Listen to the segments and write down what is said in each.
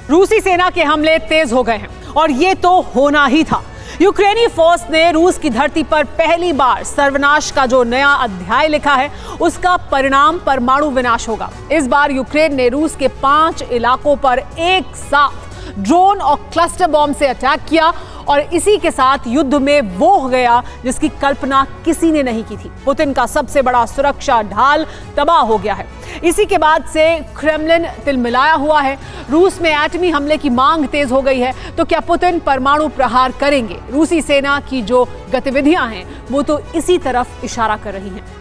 रूसी सेना के हमले तेज हो गए हैं और ये तो होना ही था। यूक्रेनी फोर्स ने रूस की धरती पर पहली बार सर्वनाश का जो नया अध्याय लिखा है, उसका परिणाम परमाणु विनाश होगा। इस बार यूक्रेन ने रूस के 5 इलाकों पर एक साथ ड्रोन और क्लस्टर बॉम्ब से अटैक किया और इसी के साथ युद्ध में वो हो गया जिसकी कल्पना किसी ने नहीं की थी। पुतिन का सबसे बड़ा सुरक्षा ढाल तबाह हो गया है। इसी के बाद से क्रेमलिन तिलमिलाया हुआ है। रूस में एटमी हमले की मांग तेज हो गई है। तो क्या पुतिन परमाणु प्रहार करेंगे? रूसी सेना की जो गतिविधियां हैं वो तो इसी तरफ इशारा कर रही हैं।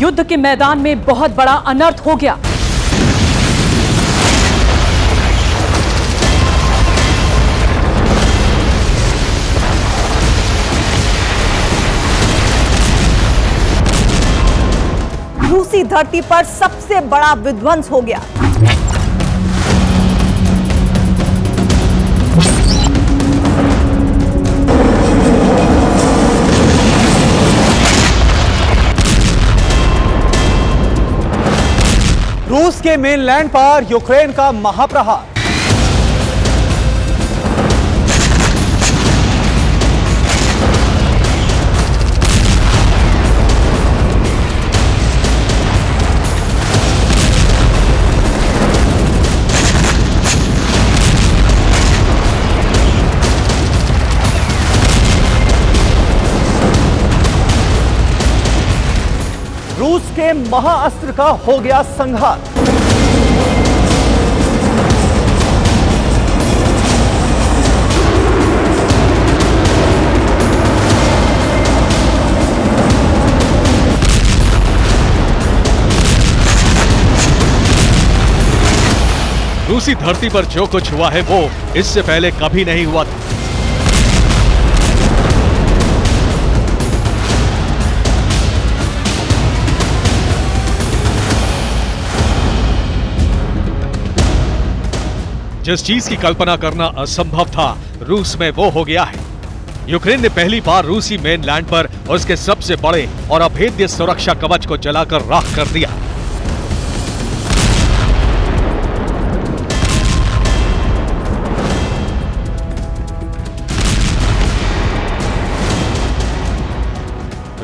युद्ध के मैदान में बहुत बड़ा अनर्थ हो गया। रूसी धरती पर सबसे बड़ा विध्वंस हो गया। रूस के मेनलैंड पर यूक्रेन का महाप्रहार। रूस के महाअस्त्र का हो गया संहार। रूसी धरती पर जो कुछ हुआ है वो इससे पहले कभी नहीं हुआ था। जिस चीज की कल्पना करना असंभव था, रूस में वो हो गया है। यूक्रेन ने पहली बार रूसी मेनलैंड पर उसके सबसे बड़े और अभेद्य सुरक्षा कवच को जलाकर राख कर दिया।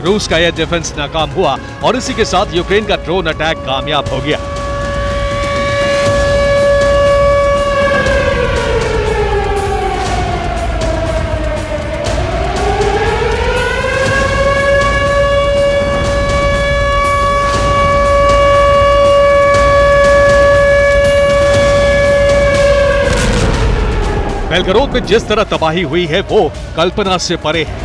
रूस का यह डिफेंस नाकाम हुआ और इसी के साथ यूक्रेन का ड्रोन अटैक कामयाब हो गया। बेलगरोद में जिस तरह तबाही हुई है वो कल्पना से परे है।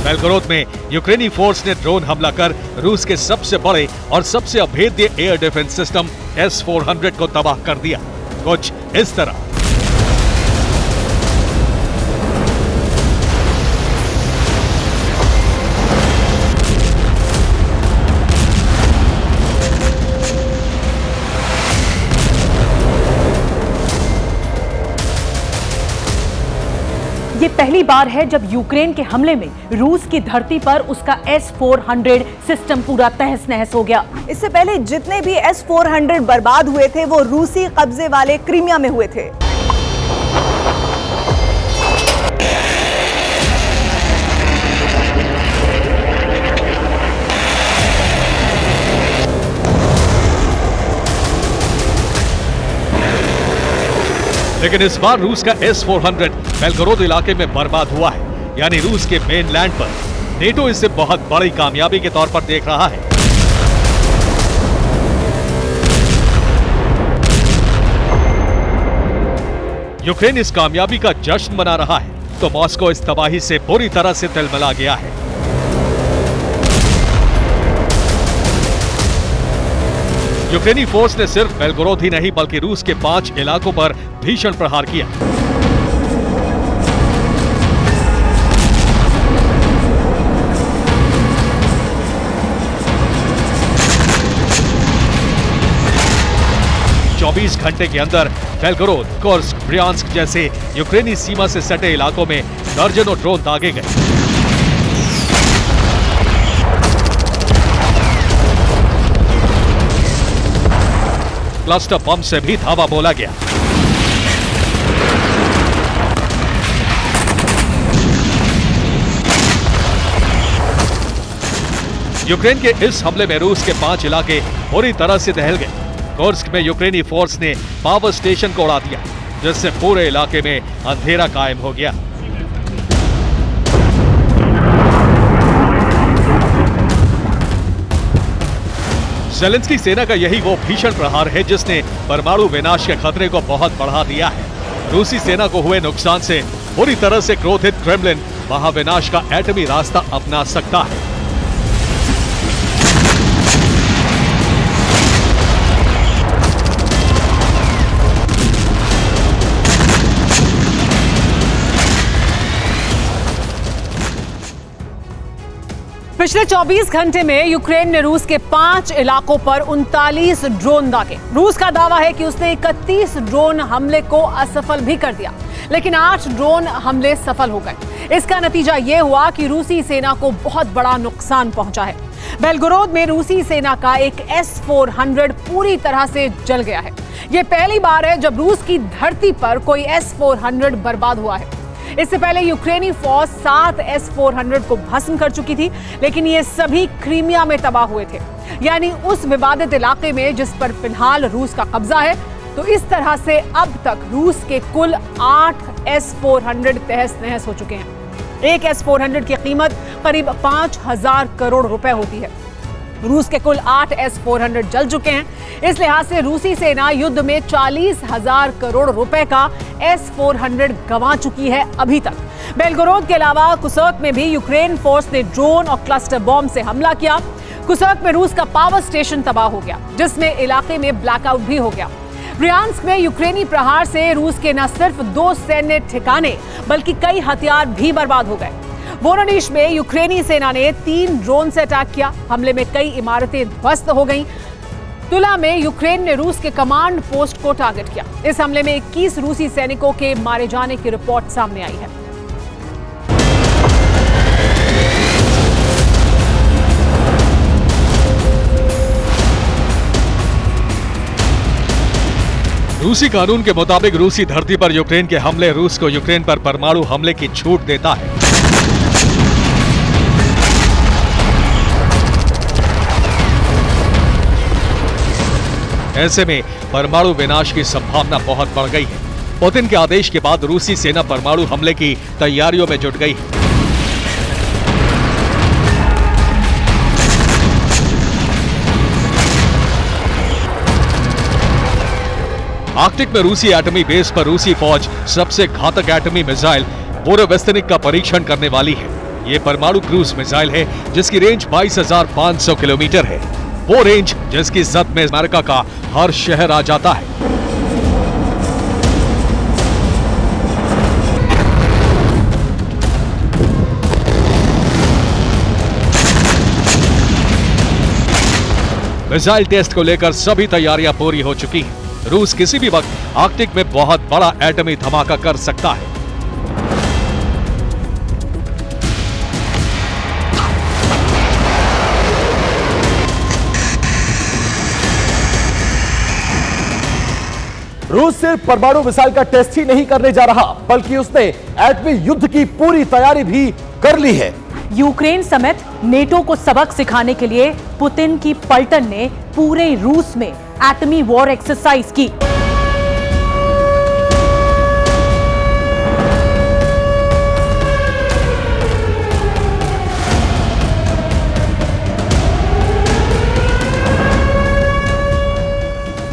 बेलगरोद में यूक्रेनी फोर्स ने ड्रोन हमला कर रूस के सबसे बड़े और सबसे अभेद्य एयर डिफेंस सिस्टम S-400 को तबाह कर दिया। कुछ इस तरह। ये पहली बार है जब यूक्रेन के हमले में रूस की धरती पर उसका S-400 सिस्टम पूरा तहस नहस हो गया। इससे पहले जितने भी S-400 बर्बाद हुए थे वो रूसी कब्जे वाले क्रीमिया में हुए थे। लेकिन इस बार रूस का S-400 बेलगरोद इलाके में बर्बाद हुआ है, यानी रूस के मेनलैंड पर। नेटो इसे बहुत बड़ी कामयाबी के तौर पर देख रहा है। यूक्रेन इस कामयाबी का जश्न मना रहा है तो मॉस्को इस तबाही से पूरी तरह से तिलमिला गया है। यूक्रेनी फोर्स ने सिर्फ बेलगोरोद ही नहीं बल्कि रूस के 5 इलाकों पर भीषण प्रहार किया। चौबीस घंटे के अंदर बेलगोरोद, कुर्स्क, ब्रियांस्क जैसे यूक्रेनी सीमा से सटे इलाकों में दर्जनों ड्रोन दागे गए। क्लस्टर बम से भी धावा बोला गया। यूक्रेन के इस हमले में रूस के 5 इलाके पूरी तरह से दहल गए। कुर्स्क में यूक्रेनी फोर्स ने पावर स्टेशन को उड़ा दिया, जिससे पूरे इलाके में अंधेरा कायम हो गया। ज़ेलेंस्की सेना का यही वो भीषण प्रहार है जिसने परमाणु विनाश के खतरे को बहुत बढ़ा दिया है। रूसी सेना को हुए नुकसान से पूरी तरह से क्रोधित क्रेमलिन महाविनाश का एटमी रास्ता अपना सकता है। पिछले 24 घंटे में यूक्रेन ने रूस के 5 इलाकों पर 39 ड्रोन दागे। रूस का दावा है कि उसने 31 ड्रोन हमले को असफल भी कर दिया, लेकिन 8 ड्रोन हमले सफल हो गए। इसका नतीजा यह हुआ कि रूसी सेना को बहुत बड़ा नुकसान पहुंचा है। बेलगोरोद में रूसी सेना का एक S-400 पूरी तरह से जल गया है। यह पहली बार है जब रूस की धरती पर कोई S-400 बर्बाद हुआ है। इससे पहले यूक्रेनी फौज 7 S-400 को भस्म कर चुकी थी, लेकिन ये सभी क्रीमिया में तबाह हुए थे, यानी उस विवादित इलाके में जिस पर फिलहाल रूस का कब्जा है। तो इस तरह से अब तक रूस के कुल 8 S-400 तहस नहस हो चुके हैं। एक S-400 की कीमत करीब 5,000 करोड़ रुपए होती है। रूस के कुल 8 S-400 जल चुके हैं। इस लिहाज से रूसी सेना युद्ध में 40,000 करोड़ रुपए का S-400 गंवा चुकी है अभी तक। बेलगोरोद के अलावा कुर्स्क में भी यूक्रेन फोर्स ने ड्रोन और क्लस्टर बॉम्ब से हमला किया। कुर्स्क में रूस का पावर स्टेशन तबाह हो गया, जिसमें इलाके में ब्लैकआउट भी हो गया। ब्रियांस्क में यूक्रेनी प्रहार से रूस के न सिर्फ 2 सैन्य ठिकाने बल्कि कई हथियार भी बर्बाद हो गए। वोरोनिश में यूक्रेनी सेना ने 3 ड्रोन से अटैक किया। हमले में कई इमारतें ध्वस्त हो गईं। तुला में यूक्रेन ने रूस के कमांड पोस्ट को टारगेट किया। इस हमले में 21 रूसी सैनिकों के मारे जाने की रिपोर्ट सामने आई है। रूसी कानून के मुताबिक रूसी धरती पर यूक्रेन के हमले रूस को यूक्रेन पर परमाणु हमले की छूट देता है। ऐसे में परमाणु विनाश की संभावना बहुत बढ़ गई है। पुतिन के आदेश के बाद रूसी सेना परमाणु हमले की तैयारियों में जुट गई है। आर्कटिक में रूसी एटमी बेस पर रूसी फौज सबसे घातक एटमी मिसाइल बोरोवेस्तनिक का परीक्षण करने वाली है। ये परमाणु क्रूज मिसाइल है जिसकी रेंज 22,500 किलोमीटर है। वो रेंज जिसकी जद में अमेरिका का हर शहर आ जाता है। मिसाइल टेस्ट को लेकर सभी तैयारियां पूरी हो चुकी हैं। रूस किसी भी वक्त आर्कटिक में बहुत बड़ा एटमी धमाका कर सकता है। रूस सिर्फ परमाणु मिसाइल का टेस्ट ही नहीं करने जा रहा, बल्कि उसने एटमी युद्ध की पूरी तैयारी भी कर ली है। यूक्रेन समेत नेटो को सबक सिखाने के लिए पुतिन की पलटन ने पूरे रूस में एटमी वॉर एक्सरसाइज की।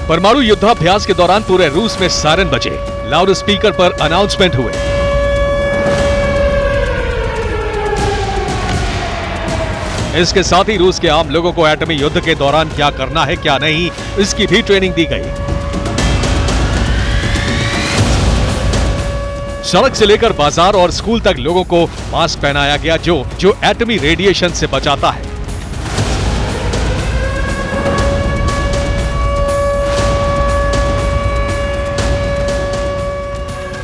परमाणु युद्धाभ्यास के दौरान पूरे रूस में सायरन बजे, लाउड स्पीकर पर अनाउंसमेंट हुए। इसके साथ ही रूस के आम लोगों को एटमी युद्ध के दौरान क्या करना है क्या नहीं, इसकी भी ट्रेनिंग दी गई। सड़क से लेकर बाजार और स्कूल तक लोगों को मास्क पहनाया गया जो एटमी रेडिएशन से बचाता है।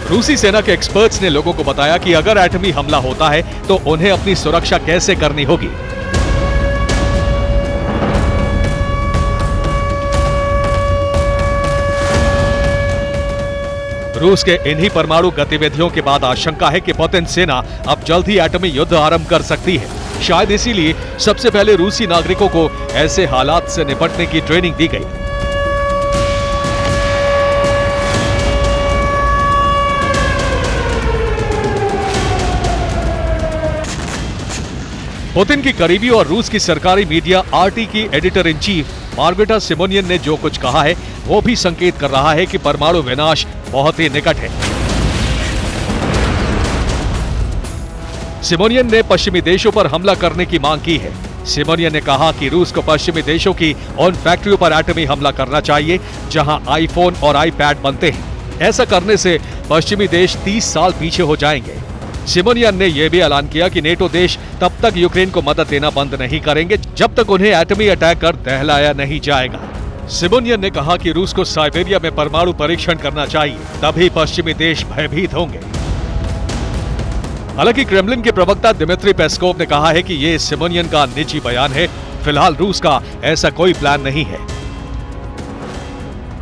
रूसी सेना के एक्सपर्ट्स ने लोगों को बताया कि अगर एटमी हमला होता है तो उन्हें अपनी सुरक्षा कैसे करनी होगी। रूस के इन्हीं परमाणु गतिविधियों के बाद आशंका है कि पुतिन सेना अब जल्द ही एटमी युद्ध आरंभ कर सकती है। शायद इसीलिए सबसे पहले रूसी नागरिकों को ऐसे हालात से निपटने की ट्रेनिंग दी गई। पुतिन की करीबी और रूस की सरकारी मीडिया आरटी की editor in chief Margarita Simonyan ने जो कुछ कहा है वो भी संकेत कर रहा है कि परमाणु विनाश बहुत ही निकट है। सिमोनियन ने पश्चिमी देशों पर हमला करने की मांग की है। सिमोनियन ने कहा कि रूस को पश्चिमी देशों की उन फैक्ट्रियों पर एटमी हमला करना चाहिए जहां आईफोन और आईपैड बनते हैं। ऐसा करने से पश्चिमी देश 30 साल पीछे हो जाएंगे। सिमोनियन ने यह भी ऐलान किया कि नेटो देश तब तक यूक्रेन को मदद देना बंद नहीं करेंगे जब तक उन्हें एटमी अटैक कर दहलाया नहीं जाएगा। सिमोनियन ने कहा कि रूस को साइबेरिया में परमाणु परीक्षण करना चाहिए, तभी पश्चिमी देश भयभीत होंगे। हालांकि क्रेमलिन के प्रवक्ता दिमित्री पेस्कोव ने कहा है कि ये सिमोनियन का निजी बयान है। फिलहाल रूस का ऐसा कोई प्लान नहीं है।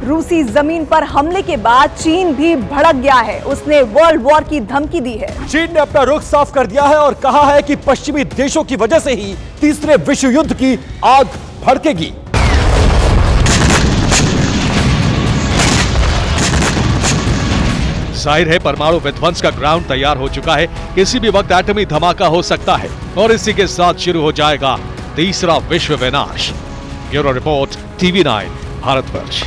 रूसी जमीन पर हमले के बाद चीन भी भड़क गया है। उसने वर्ल्ड वॉर की धमकी दी है। चीन ने अपना रुख साफ कर दिया है और कहा है कि पश्चिमी देशों की वजह से ही तीसरे विश्व युद्ध की आग भड़केगी। जाहिर है परमाणु विध्वंस का ग्राउंड तैयार हो चुका है। किसी भी वक्त एटमी धमाका हो सकता है और इसी के साथ शुरू हो जाएगा तीसरा विश्व विनाश। Bureau report, TV9 Bharatvarsh.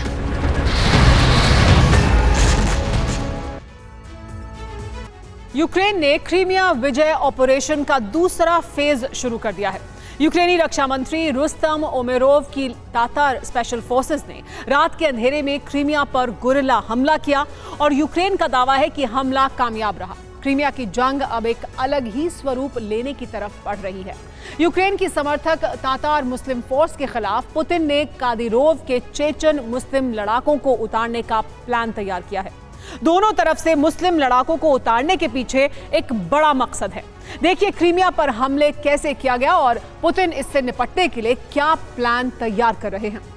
Ukraine ने क्रीमिया विजय ऑपरेशन का दूसरा फेज शुरू कर दिया है। यूक्रेनी रक्षा मंत्री रुस्तम उमेरोव की तातार स्पेशल फोर्सेस ने रात के अंधेरे में क्रीमिया पर गुरिल्ला हमला किया और यूक्रेन का दावा है कि हमला कामयाब रहा। क्रीमिया की जंग अब एक अलग ही स्वरूप लेने की तरफ बढ़ रही है। यूक्रेन की समर्थक तातार मुस्लिम फोर्स के खिलाफ पुतिन ने कादिरोव के चेचन मुस्लिम लड़ाकों को उतारने का प्लान तैयार किया है। दोनों तरफ से मुस्लिम लड़ाकों को उतारने के पीछे एक बड़ा मकसद है। देखिए क्रीमिया पर हमले कैसे किया गया और पुतिन इससे निपटने के लिए क्या प्लान तैयार कर रहे हैं।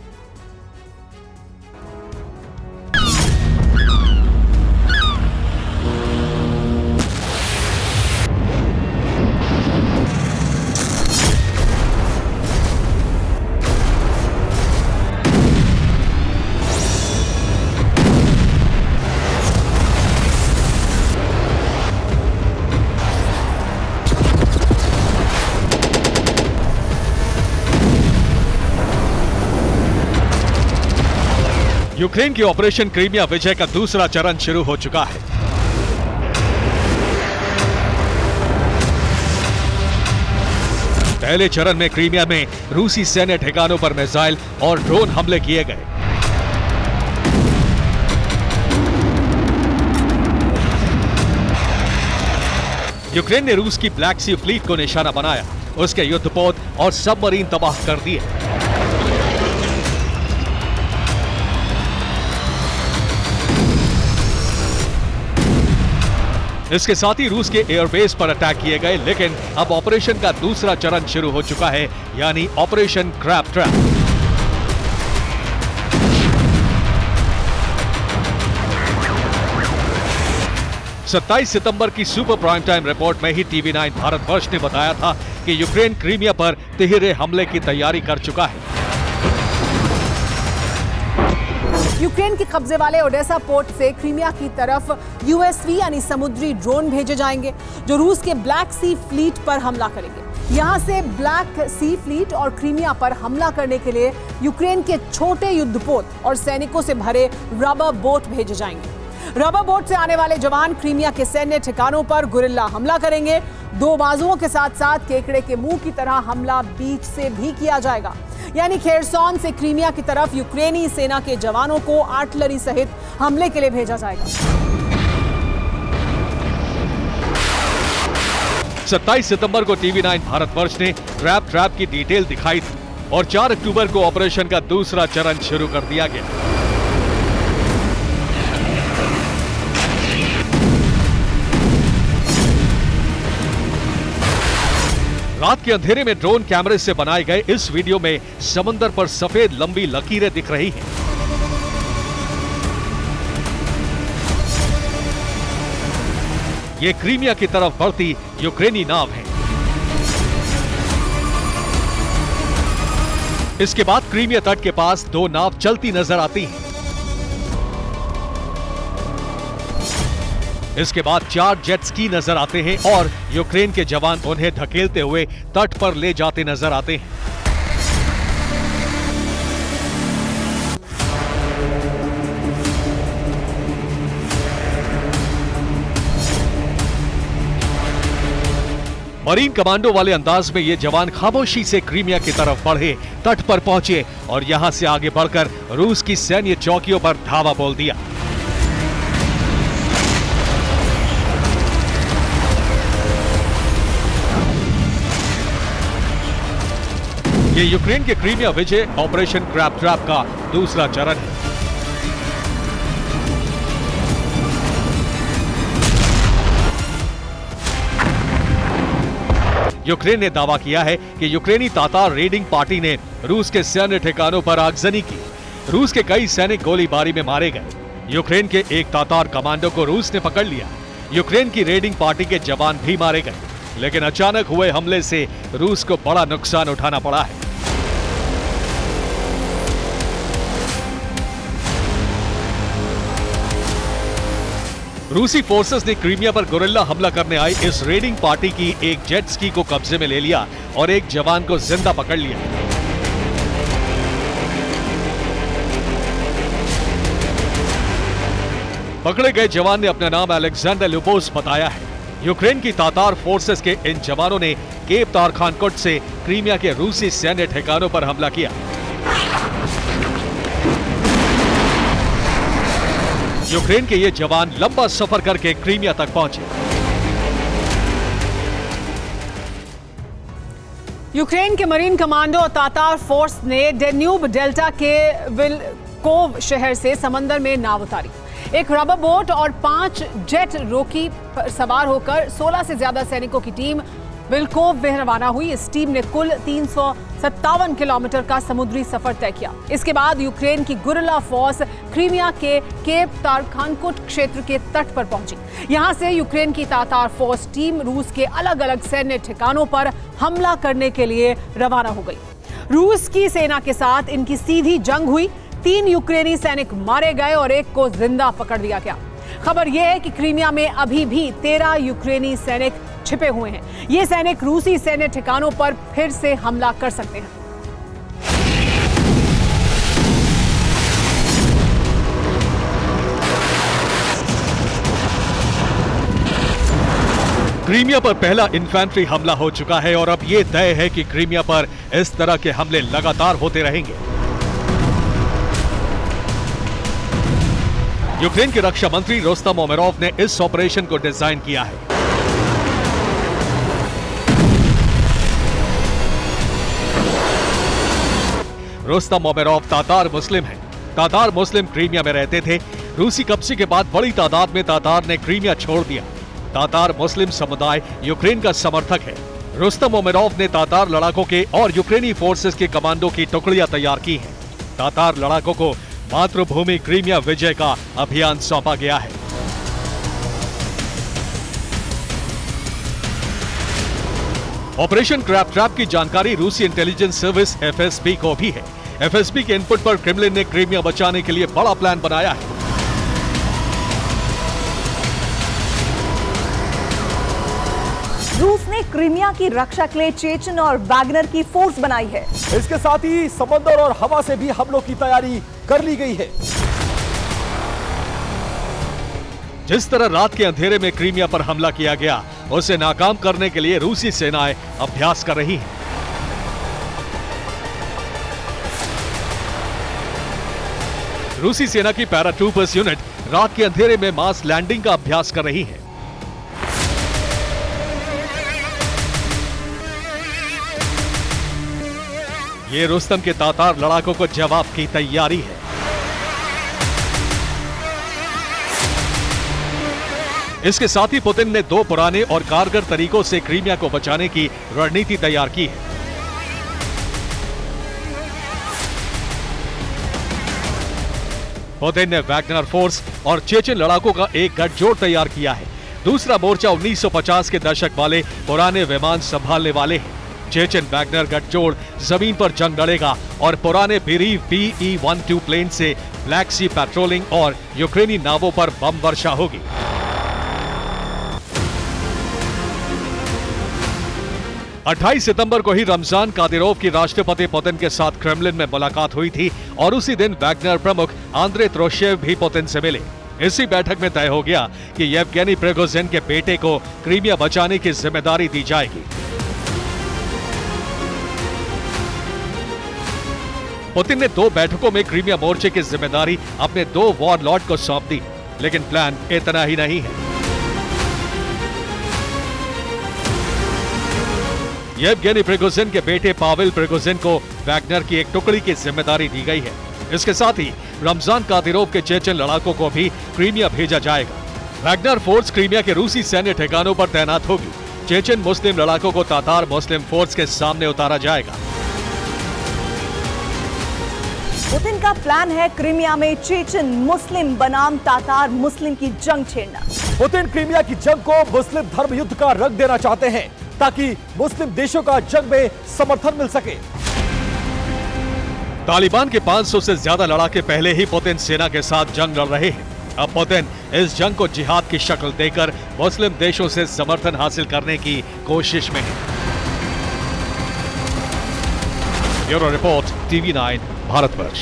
यूक्रेन की ऑपरेशन क्रीमिया विजय का दूसरा चरण शुरू हो चुका है। पहले चरण में क्रीमिया में रूसी सैन्य ठिकानों पर मिसाइल और ड्रोन हमले किए गए। यूक्रेन ने रूस की ब्लैक सी फ्लीट को निशाना बनाया, उसके युद्धपोत और सबमरीन तबाह कर दिए। इसके साथ ही रूस के एयरबेस पर अटैक किए गए, लेकिन अब ऑपरेशन का दूसरा चरण शुरू हो चुका है, यानी ऑपरेशन क्रैब ट्रैप। सत्ताईस सितंबर की सुपर प्राइम टाइम रिपोर्ट में ही TV9 भारतवर्ष ने बताया था कि यूक्रेन क्रीमिया पर तिहरे हमले की तैयारी कर चुका है। यूक्रेन के कब्जे वाले ओडेसा पोर्ट से क्रीमिया की तरफ USV यानी समुद्री ड्रोन भेजे जाएंगे जो रूस के ब्लैक सी फ्लीट पर हमला करेंगे। यहां से ब्लैक सी फ्लीट और क्रीमिया पर हमला करने के लिए यूक्रेन के छोटे युद्धपोत और सैनिकों से भरे रबर बोट भेजे जाएंगे। रबर बोट से आने वाले जवान क्रीमिया के सैन्य ठिकानों पर गुरिल्ला हमला करेंगे। दो बाजुओं के साथ साथ केकड़े के मुंह की तरह हमला बीच से भी किया जाएगा, यानी खेरसॉन से क्रीमिया की तरफ यूक्रेनी सेना के जवानों को आर्टिलरी सहित हमले के लिए भेजा जाएगा। 27 सितंबर को टीवी9 भारतवर्ष ने ट्रैप की डिटेल दिखाई थी और 4 अक्टूबर को ऑपरेशन का दूसरा चरण शुरू कर दिया गया। रात के अंधेरे में ड्रोन कैमरे से बनाए गए इस वीडियो में समंदर पर सफेद लंबी लकीरें दिख रही हैं। ये क्रीमिया की तरफ बढ़ती यूक्रेनी नाव है। इसके बाद क्रीमिया तट के पास 2 नाव चलती नजर आती हैं। इसके बाद 4 जेट स्की नजर आते हैं और यूक्रेन के जवान उन्हें धकेलते हुए तट पर ले जाते नजर आते हैं। मरीन कमांडो वाले अंदाज में ये जवान खामोशी से क्रीमिया की तरफ बढ़े, तट पर पहुंचे और यहां से आगे बढ़कर रूस की सैन्य चौकियों पर धावा बोल दिया। ये यूक्रेन के क्रीमिया विजय ऑपरेशन क्रैप ट्रैप का दूसरा चरण है। यूक्रेन ने दावा किया है कि यूक्रेनी तातार रेडिंग पार्टी ने रूस के सैन्य ठिकानों पर आगजनी की। रूस के कई सैनिक गोलीबारी में मारे गए। यूक्रेन के एक तातार कमांडो को रूस ने पकड़ लिया। यूक्रेन की रेडिंग पार्टी के जवान भी मारे गए, लेकिन अचानक हुए हमले से रूस को बड़ा नुकसान उठाना पड़ा है। रूसी फोर्सेस ने क्रीमिया पर गुरिल्ला हमला करने आई इस रेडिंग पार्टी की एक जेट स्की को कब्जे में ले लिया और एक जवान को जिंदा पकड़ लिया। पकड़े गए जवान ने अपना नाम अलेक्जेंडर लुबोस बताया है। यूक्रेन की तातार फोर्सेस के इन जवानों ने केप तारखानकोट से क्रीमिया के रूसी सैन्य ठिकानों पर हमला किया। यूक्रेन के ये जवान लंबा सफर करके क्रीमिया तक पहुंचे। यूक्रेन के मरीन कमांडो और तातार फोर्स ने डेन्यूब डेल्टा के विल्कोव शहर से समंदर में नाव उतारी। एक रबर बोट और 5 जेट रोकी पर सवार होकर 16 से ज्यादा सैनिकों की टीम विल्कोव में रवाना हुई। इस टीम ने कुल 357 किलोमीटर का समुद्री सफर तय किया। इसके बाद यूक्रेन की गुरिल्ला फोर्स क्रीमिया के केप तारखानकोट क्षेत्र के तट पर पहुंची। यहां से यूक्रेन की तातार फोर्स टीम रूस के अलग अलग सैन्य ठिकानों पर हमला करने के लिए रवाना हो गई। रूस की सेना के साथ इनकी सीधी जंग हुई। 3 यूक्रेनी सैनिक मारे गए और एक को जिंदा पकड़ लिया गया। खबर यह है कि क्रीमिया में अभी भी 13 यूक्रेनी सैनिक छिपे हुए हैं। ये सैनिक रूसी सैन्य ठिकानों पर फिर से हमला कर सकते हैं। क्रीमिया पर पहला इन्फेंट्री हमला हो चुका है और अब यह तय है कि क्रीमिया पर इस तरह के हमले लगातार होते रहेंगे। यूक्रेन के रक्षा मंत्री रोस्तम उमेरोव ने इस ऑपरेशन को डिजाइन किया है। रोस्तम उमेरोव तातार मुस्लिम हैं। तातार मुस्लिम क्रीमिया में रहते थे। रूसी कब्जे के बाद बड़ी तादाद में तातार ने क्रीमिया छोड़ दिया। तातार मुस्लिम समुदाय यूक्रेन का समर्थक है। रोस्तम उमेरोव ने तातार लड़ाकों के और यूक्रेनी फोर्सेस के कमांडो की टुकड़ियां तैयार की हैं। तातार लड़ाकों को मातृभूमि क्रीमिया विजय का अभियान सौंपा गया है। ऑपरेशन क्रैप ट्रैप की जानकारी रूसी इंटेलिजेंस सर्विस एफएसबी को भी है। एफएसबी के इनपुट पर क्रेमलिन ने क्रीमिया बचाने के लिए बड़ा प्लान बनाया है। रूस ने क्रीमिया की रक्षा के लिए चेचन और वैगनर की फोर्स बनाई है। इसके साथ ही समंदर और हवा से भी हमलों की तैयारी कर ली गई है। जिस तरह रात के अंधेरे में क्रीमिया पर हमला किया गया, उसे नाकाम करने के लिए रूसी सेनाएं अभ्यास कर रही हैं। रूसी सेना की पैराट्रूपर्स यूनिट रात के अंधेरे में मास लैंडिंग का अभ्यास कर रही है। ये रुस्तम के तातार लड़ाकों को जवाब की तैयारी है। इसके साथ ही पुतिन ने 2 पुराने और कारगर तरीकों से क्रीमिया को बचाने की रणनीति तैयार की है। पुतिन ने वैगनर फोर्स और चेचन लड़ाकों का एक गठजोड़ तैयार किया है। दूसरा मोर्चा 1950 के दशक वाले पुराने विमान संभालने वाले हैं। चेचन वैगनर गठजोड़ जमीन पर जंग लड़ेगा और पुराने बिरीव PE-12 प्लेन से ब्लैक सी पेट्रोलिंग और यूक्रेनी नावों पर बम वर्षा होगी। अट्ठाईस सितंबर को ही रमजान कादिरोव की राष्ट्रपति पुतिन के साथ क्रेमलिन में मुलाकात हुई थी और उसी दिन वैगनर प्रमुख आंद्रे त्रोशेव भी पुतिन से मिले। इसी बैठक में तय हो गया कि येवगेनी प्रिगोजिन के बेटे को क्रीमिया बचाने की जिम्मेदारी दी जाएगी। पुतिन ने 2 बैठकों में क्रीमिया मोर्चे की जिम्मेदारी अपने 2 वॉरलॉर्ड को सौंप दी, लेकिन प्लान इतना ही नहीं है। येवगेनी प्रिगोजिन के बेटे पावेल प्रिगोजिन को वैगनर की एक टुकड़ी की जिम्मेदारी दी गई है। इसके साथ ही रमजान कादिरोव के चेचन लड़ाकों को भी क्रीमिया भेजा जाएगा। वैगनर फोर्स क्रीमिया के रूसी सैन्य ठिकानों पर तैनात होगी। चेचन मुस्लिम लड़ाकों को तातार मुस्लिम फोर्स के सामने उतारा जाएगा। पुतिन का प्लान है क्रीमिया में चेचन मुस्लिम बनाम तातार मुस्लिम की जंग छेड़ना। पुतिन क्रीमिया की जंग को मुस्लिम धर्म युद्ध का रंग देना चाहते हैं ताकि मुस्लिम देशों का जंग में समर्थन मिल सके। तालिबान के 500 से ज्यादा लड़ाके पहले ही पुतिन सेना के साथ जंग लड़ रहे हैं। अब पुतिन इस जंग को जिहाद की शक्ल देकर मुस्लिम देशों से समर्थन हासिल करने की कोशिश में है। Bureau report, TV9 Bharatvarsh.